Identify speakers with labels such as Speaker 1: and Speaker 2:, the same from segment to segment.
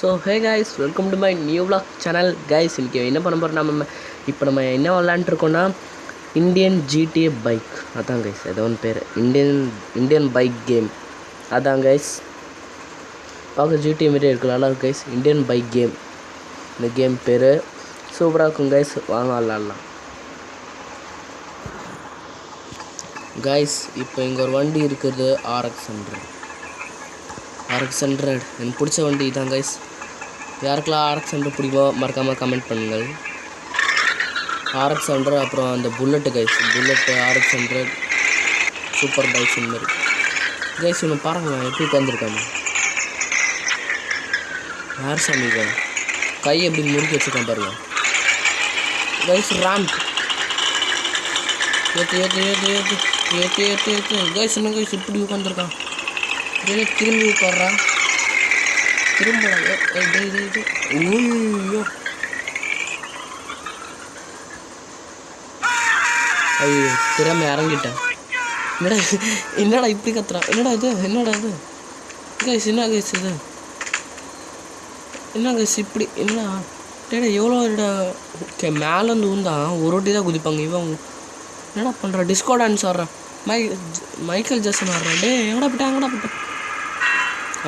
Speaker 1: So hey guys, welcome to my new vlog channel guys. இன்றைக்கி என்ன பண்ண போகிறோம், இப்போ நம்ம என்ன விளாண்டுருக்கோன்னா இந்தியன் ஜிடிஏ பைக். அதான் கைஸ், ஏதோ ஒன்று பேர் இந்தியன் பைக் கேம். அதான் கைஸ், பார்க்க ஜிடிஏ மாரி இருக்குது, நல்லா இருக்கு கைஸ். இந்தியன் பைக் கேம், இந்த கேம் பேர் சூப்பராக இருக்கும் கைஸ். வாங்க விளாட்லாம் கைஸ். இப்போ இங்கே ஒரு வண்டி இருக்குது, RX100. எனக்கு பிடிச்ச வண்டி தான் கைஸ். யாருக்கெல்லாம் RX100 பிடிக்குமோ மறக்காமல் கமெண்ட் பண்ணுங்கள். RX100, அப்புறம் அந்த bullet guys, RX100 super bikes இந்த மாதிரி கைஸ். இவனை பாருங்கள் எப்படி உட்காந்துருக்காங்க. யார் சாமிங்க கை எப்படி முறுக்கி வச்சுருக்கான் பாருங்க கைஸ். ரேம்ப் ஏற்று கைஸ். என்ன கைஸ் இப்படி உட்காந்துருக்கான், திரும்பி உட்காடுறான். திரும்ப ஐயோ திறமை இறங்கிட்டேன். என்னடா இப்படி கத்துறான், என்னடா இது கைஸ், என்ன கைஸ் இது, என்ன கைஸ் இப்படி, என்னடா டேடா எவ்வளோ ஓகே. மேலேருந்து ஊந்தான் ஒரு வாட்டி தான் குதிப்பாங்க. இவன் என்னடா பண்ணுறான், டிஸ்கோ டான்ஸ் ஆடுறான், மைக்கேல் ஜாக்சன் ஆடுறான். எங்கடா போயிட்டான்.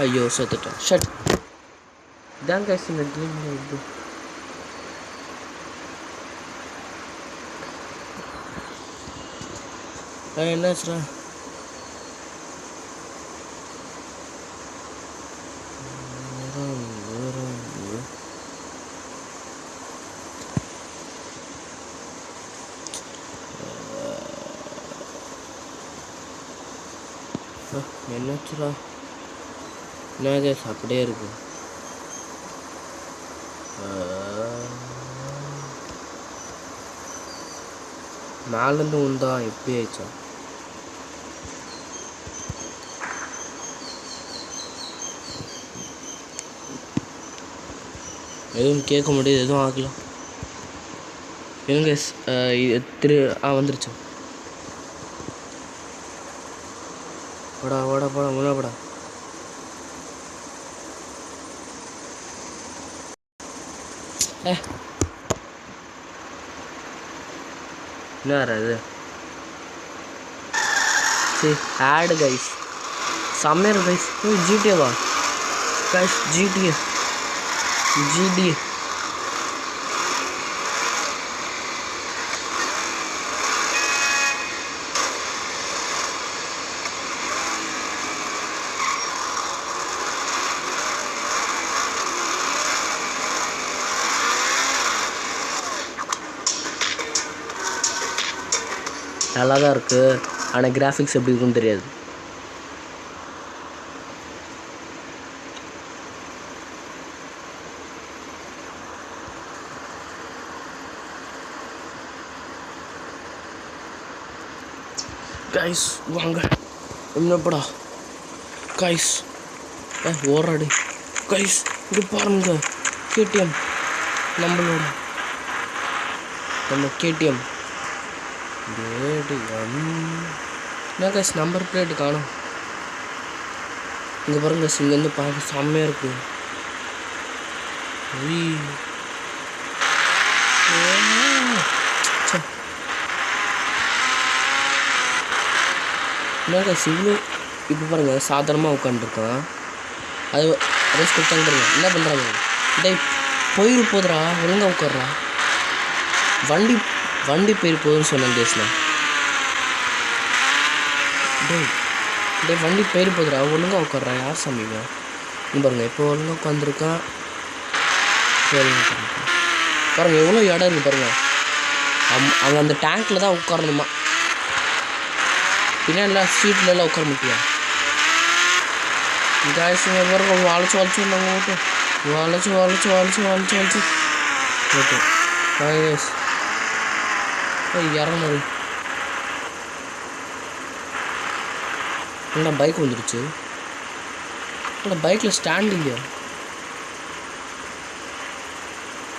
Speaker 1: ஐயோ செத்துட்டேன். ஷட் இதான் கைஸ் இந்த கேம். இது என்னாச்சுடா, என்னாச்சுடா, என்ன கைஸ் அப்படியே இருக்கு. மேலேருந்து உண்டா எப்படி ஆயிடுச்சா. எதுவும் கேட்க முடியாது, எதுவும் ஆகலாம். எங்க வந்துருச்சு. போடா முன்னாப்படா. என்ன அது சரி ஆடு கைஸ், செம்மையர் கைஸ். ஜிடிஏவா கைஸ், ஜிடிஏ நல்லா தான் இருக்குது, ஆனால் கிராஃபிக்ஸ் எப்படி இருக்குன்னு தெரியாது. கைஸ் வாங்க என்னப்படா கைஸ், ஓடுறாடி கைஸ். இது பாருங்க KTM, நம்ம KTM. என்ன கைஸ் நம்பர் பிளேட் காணும். இங்கே பாருங்க, இங்கேருந்து பார்க்க செம்மையாக இருக்கு. என்ன கைஸ் இவ்வளோ இப்போ பாருங்கள், சாதாரணமாக உட்காந்துருக்கான். அது ரேஸ் கொடுத்தாங்க பாருங்க, என்ன பண்ணுறாங்க. போயிரு போதுரா, ஒழுங்காக உட்காடுறா. வண்டி போயிரு போதுன்னு சொன்னேன் தேஸ்னா. வண்டி போயிரு போதுரா, ஒழுங்காக உட்காடுறா. யார் சாமிங்க நீ பாருங்கள், இப்போ ஒழுங்காக உட்காந்துருக்கான். பாருங்கள் எவ்வளோ இடம் இருக்குது பாருங்கள். அவங்க அந்த டேங்க்கில் தான் உட்காரணுமா, பின்னாடிலாம் சீட்லலாம் உட்கார முடியா. கைஸ் வளைச்சு நாங்கள் ஓட்டும், வளைச்சு ஓகே கைஸ். இறங்குது. என்ன பைக் வந்துடுச்சு, ஆனால் பைக்கில் ஸ்டாண்ட் இல்லையா.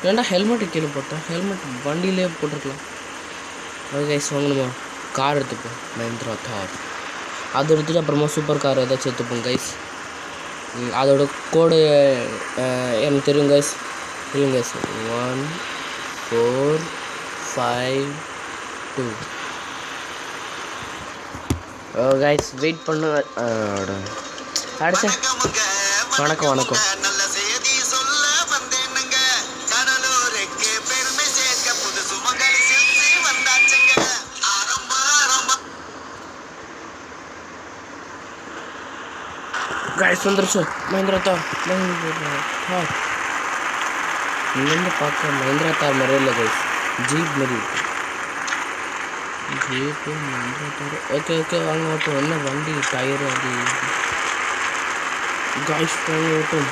Speaker 1: ஏன்டா ஹெல்மெட்டு கீழே போட்டேன், ஹெல்மெட் வண்டியிலே போட்டிருக்கலாம். அது கைஸ் வாங்கணுமா, கார் எடுத்துப்போம், மஹிந்திரா தார். அது எடுத்துகிட்டு அப்புறமா சூப்பர் கார் ஏதாச்சும் எடுத்துப்போம் கைஸ். அதோட கோடு எனக்கு தெரியும் கைஸ். தெரியும் கைஸ். 1 4 5 2. கைஸ் வெயிட் பண்ணு. அடிச்சேன். வணக்கம் வணக்கம். கைஸ் வந்துருச்சு. மஹிந்திரா தார். இங்கேருந்து பார்க்க மஹிந்திரா தார் மாதிரியே இல்லை கைஸ், ஜீப் மாதிரி ஜீப்பு மஹிந்திரா தார். ஓகே ஓகே வாங்க ஓட்டும். என்ன வண்டி டயரு அது கைஸ் வாங்க ஓட்டும்.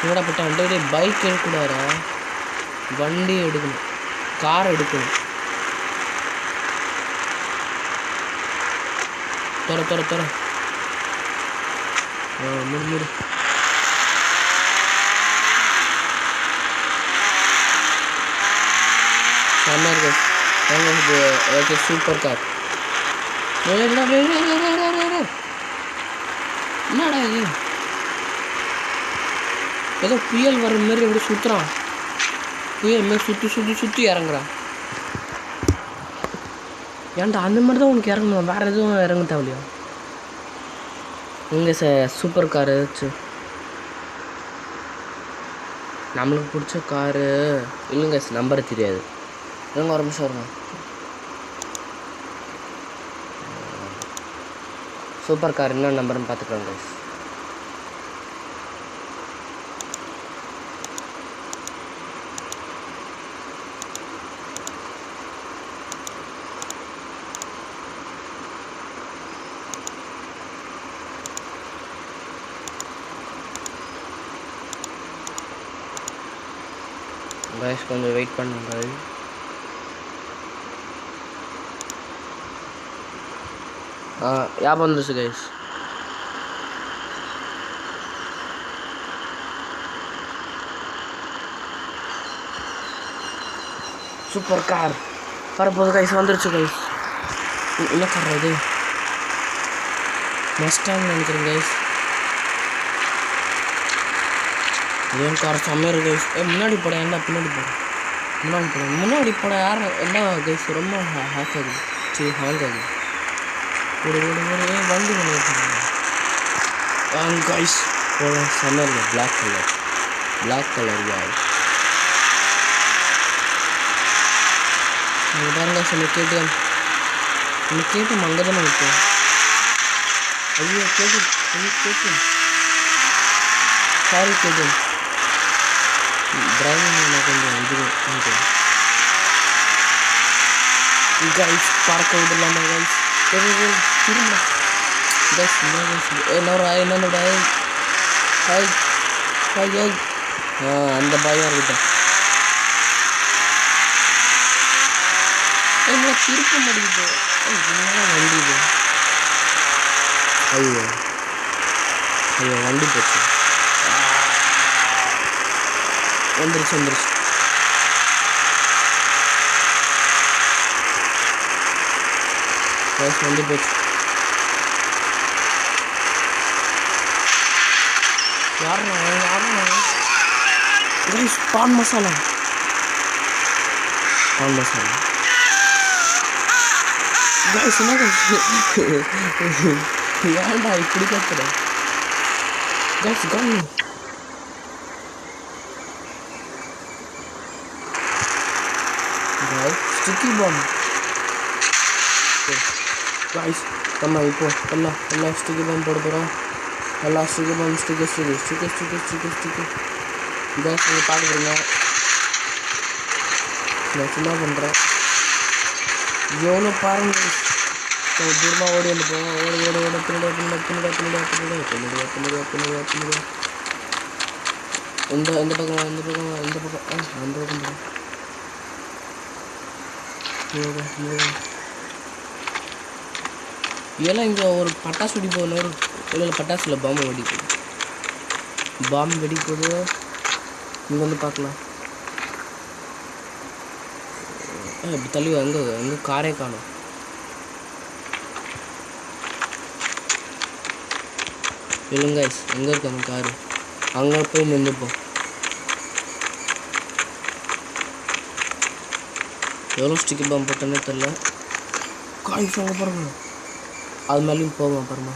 Speaker 1: என்னடா பட்ட அண்டே பைக் எடுக்கூடாரா, வண்டி எடுக்கணும், கார் எடுக்கணும். தர தர தர மூடு. Okay super car. என்னடா இது, ஏதோ புயல் வர மாதிரி எப்படி சுற்றுறான். புயல் மாரி சுற்றி இறங்குறான். ஏன்டா அந்த மாதிரி தான் உனக்கு இறங்கணும், வேறு எதுவும் இறங்க தேவையா? இங்கே சூப்பர் கார் ஏதாச்சும் நம்மளுக்கு பிடிச்ச காரு இல்லைங்க, நம்பர் தெரியாது. எங்கே ஒரு நிமிஷம் வருங்க. சூப்பர் கார் என்ன நம்பர்னு பார்த்துக்கோங்க கைஸ். கைஸ் கொஞ்சம் வெயிட் பண்ணுங்கள். ஞாபகம் வந்துருச்சு கைஸ். சூப்பர் கார் வரப்போகுது கைஸ். வந்துருச்சு கைஸ். என்ன கார் இது? மஸ்டாங் நினைக்கிறேன் கைஸ். ஏன் கார் செம்மையாக இருக்கு கைஸ். முன்னாடி போட என்ன பின்னாடி போட முன்னாடி போட யார் என்ன கைஸ் ரொம்ப ஹேக் ஆகுது. சரி ஹேங் ஆகுது. ஒரு வண்டி கைஸ் போட செம்மையாக இருக்குது. பிளாக் கலர் யார் நீங்கள் பாருங்க. நம்ம கேட்டும் அங்கே தானே விட்டோம். ஐயோ கேட்டும் சாரி கேட்டும். டிரைவிங் கொஞ்சம் இது கைஸ் பார்க்க விடலாமா கைஸ்? திரும்ப கைஸ் என்னோட அந்த பயம் இருக்கட்டும். என்ன திருப்ப மாட்டேங்குது. என்னடா வண்டி இது? ஐயோ வண்டி போச்சு. வந்துருச்சு வந்து போச்சு. யாருண்ணா கைஸ்? பான் மசாலா கைஸ். என்ன ஏன்டா இப்படி கத்துற கைஸ்? கண்ணு ஸ்டிக்கி பாம் கைஸ். நம்ம இப்போ எல்லாம் ஸ்டிக்கி பாம் போட போகிறோம். எல்லா ஸ்டிக்கி பாம் ஸ்டிக்கர் கைஸ் நீங்கள் பார்க்குறீங்க. நான் சும்மா பண்ணுறேன். எவ்வளோ பாருங்க தூரமாக ஓடி வந்து போவோம். ஓட பின்னாடியா இந்த பக்கம் அந்த பக்கம் இதெல்லாம் இங்கே ஒரு பட்டாசு வெடி போகணும். இல்லை பட்டாசில் பாம்பு வெடி போகுது. இங்கே வந்து பார்க்கலாம். இப்படி தள்ளி அங்கே காரே காணும். இல்லைங்க கைஸ், எங்கே இருக்கு அந்த காரு? அங்கே போய் நின்றுப்போம். எவ்வளோ ஸ்டிக்கர் பாம்பு போட்டோன்னே தெரில. காய்ஸ் அங்கே பாருங்க, அது மேலேயும் போவோம் அப்புறமா.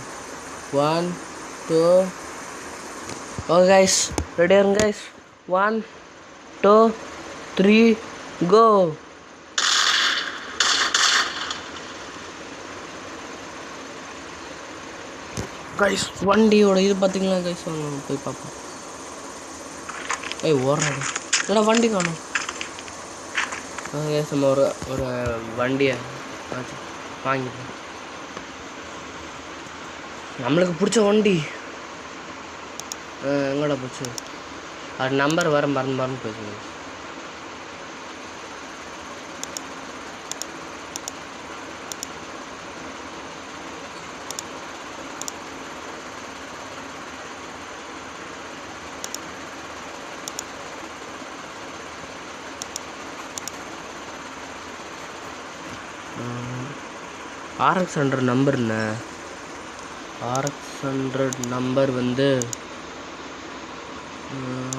Speaker 1: 1 2 ஓகே கைஸ், ரெடியாக இருங்க கைஸ். 1 2 3 கோ. கைஸ் வண்டியோட இது பார்த்தீங்களா கைஸ்? வாங்க போய் பார்ப்போம். ஓடுறாங்க, என்னடா வண்டி காணும். கைஸ் நம்ம ஒரு வண்டியை வாங்கிப்போம். நம்மளுக்கு பிடிச்ச வண்டி எங்கடா போச்சு? அது நம்பர் வர மறந்து போச்சுங்க. RX 100 நம்பர் என்ன? RX 100 நம்பர் வந்து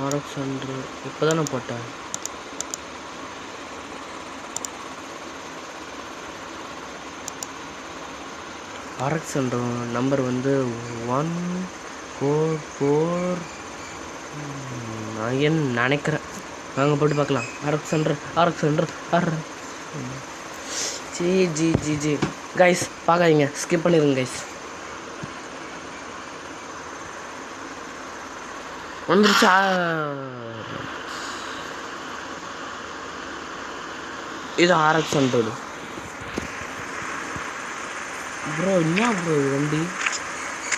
Speaker 1: RX 100 இப்போ தானே போட்டேன். RX 100 நம்பர் வந்து 144 நினைக்கிறேன். வாங்க போட்டு பார்க்கலாம். RX 100 ஜி கைஸ் பார்க்காதீங்க, ஸ்கிப் பண்ணிடுங்க கைஸ். வந்துருச்சா? இது RX 100 ப்ரோ. என்ன ப்ரோ வண்டி?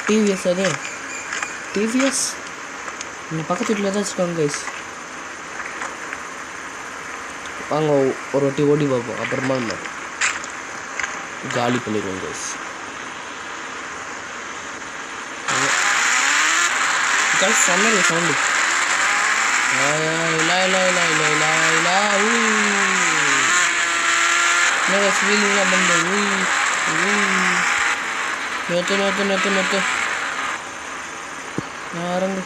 Speaker 1: TVS. அது TVS இந்த பக்கத்து வீட்டில் தான் வச்சுருக்காங்க கைஸ். வாங்க ஒரு வாட்டி ஓடி பார்ப்போம், அப்புறமா நம்ம காலி பண்ணிடுவோம் கைஸ். கைஸ் சொன்னது சவுண்டு ஃபீலிங்லாம் பண்ண. நெத்து இறங்கு.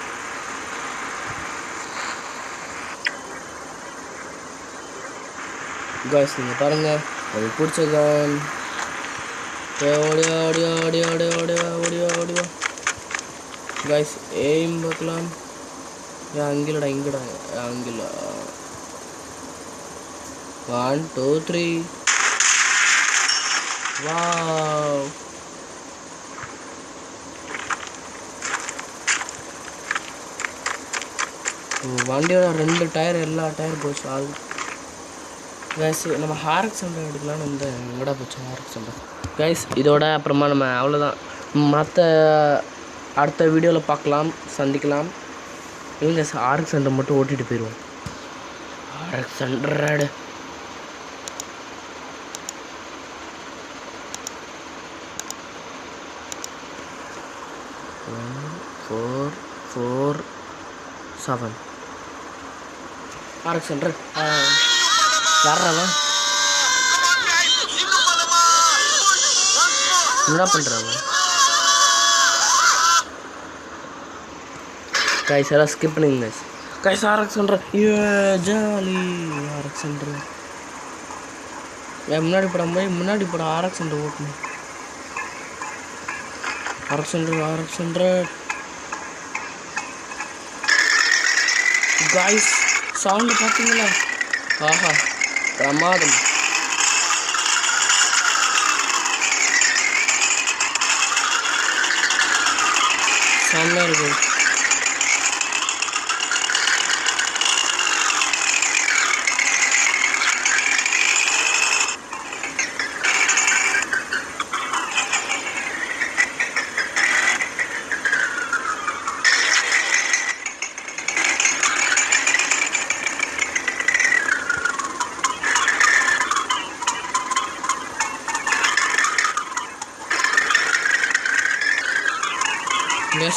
Speaker 1: கைஸ் நீங்கள் பாருங்கள், அது பிடிச்ச கன். ஓடிவா கைஸ். எய்ம் பார்க்கலாம். அங்கிலடா அங்கில. 1 2 3 வாவ். வண்டியோட 2 டயர், எல்லா டயர் போச்சு. ஆள் கைஸ் நம்ம RX 100 எடுக்கலான்னு வந்து எங்கடா போச்சு RX 100 கைஸ். இதோட அப்புறமா நம்ம அவ்வளோதான். மற்ற அடுத்த வீடியோவில் பார்க்கலாம், சந்திக்கலாம். இவங்க RX 100 மட்டும் ஓட்டிகிட்டு போயிடுவோம். RX 100 4 4 7 RX 100 யாரா? என்ன பண்ணுறாங்க கைஸ்? எல்லாம் ஸ்கிப் பண்ணுங்க கைஸ். RX 100 jolly. RX 100 முன்னாடி படம் RX 100 ஓட்டணும். RX 100 guys. சவுண்டு பார்த்தீங்களா? ஆஹா பிரமாதம். செம்மையாக இருக்குது.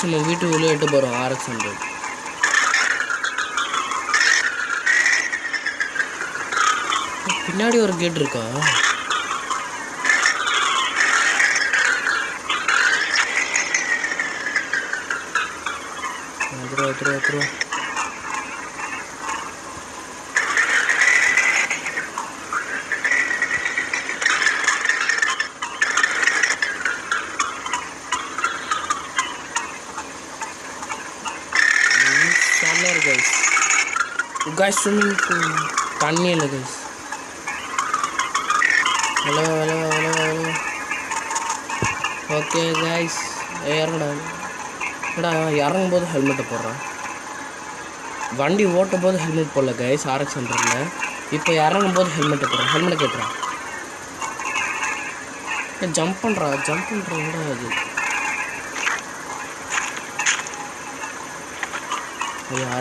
Speaker 1: நம்ம வீட்டுக்குள்ளே எட்டு போகிறோம். RX 100 பின்னாடி ஒரு கேட் இருக்கா? எடுத்துருவா. செம்மையாக இருக்கு கைஸ். ஸ்விம்மிங் பூல் தண்ணி இல்லை கைஸ். ஹலோ. ஓகே கைஸ், இறங்கடா இறங்கும்போது ஹெல்மெட்டை போடுறான். வண்டி ஓட்டும் போது ஹெல்மெட் போடல கைஸ் RX 100. இப்போ இறங்கும்போது ஹெல்மெட்டை போடுறான். ஹெல்மெட்டை கேட்டுறான். ஜம்ப் பண்ணுறான் அது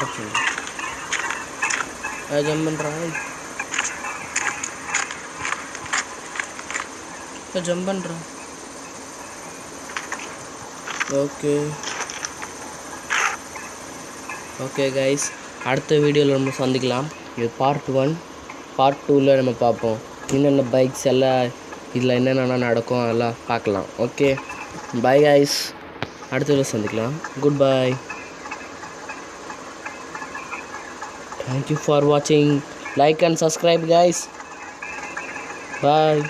Speaker 1: RX 100 ஜம்ப் பண்ணுறான். ஓகே கைஸ், அடுத்த வீடியோவில் நம்ம சந்திக்கலாம். இது பார்ட் 1. பார்ட் 2ல் நம்ம பார்ப்போம் என்னென்ன பைக்ஸ் எல்லாம் இதில் என்னென்ன நடக்கும் அதெல்லாம் பார்க்கலாம். ஓகே பை கைஸ், அடுத்த வீடியோ சந்திக்கலாம். Good bye. Thank you for watching. Like and subscribe guys. Bye.